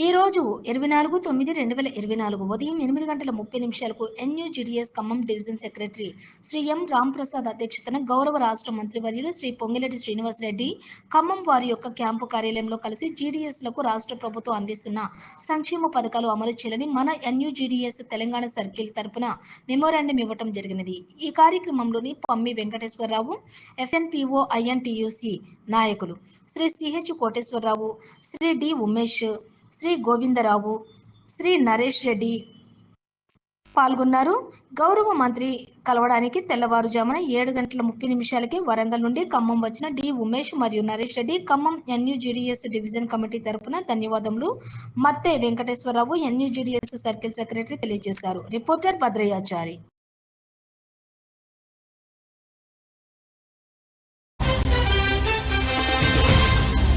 ఈ రోజు 24/9/2024 ఉదయం 8 గంటల 30 నిమిషాలకు ఎన్యూజిడిఎస్ ఖమ్మం డివిజన్ సెక్రటరీ శ్రీ ఎం రాంప్రసాద్ అధ్యక్షతన గౌరవ రాష్ట్ర మంత్రివర్యులు శ్రీ పొంగిరెడ్డి శ్రీనివాసరెడ్డి ఖమ్మం వారి యొక్క క్యాంపు కార్యాలయంలో కలిసి జీడీఎస్లకు రాష్ట్ర ప్రభుత్వం అందిస్తున్న సంక్షేమ పథకాలు అమలు చేయాలని మన ఎన్యూజిడిఎస్ తెలంగాణ సర్కిల్ తరపున మెమోరాండం ఇవ్వటం జరిగినది. ఈ కార్యక్రమంలోని పమ్మి వెంకటేశ్వరరావు, ఎఫ్ఎన్పిఓ ఐఎన్టీయూసీ నాయకులు శ్రీ సిహెచ్ కోటేశ్వరరావు, శ్రీ డి ఉమేష్, శ్రీ గోవిందరావు, శ్రీ నరేష్ రెడ్డి పాల్గొన్నారు. గౌరవ మంత్రి కలవడానికి తెల్లవారుజామున 7 గంటల 30 నిమిషాలకి వరంగల్ నుండి ఖమ్మం వచ్చిన డి ఉమేష్ మరియు నరేష్ రెడ్డి ఖమ్మం ఎన్యూజిడిఎస్ డివిజన్ కమిటీ తరపున ధన్యవాదములు మత్తే వెంకటేశ్వరరావు ఎన్యూజిడిఎస్ సర్కిల్ సెక్రటరీ తెలియజేశారు. రిపోర్టర్ భద్రయాచారి.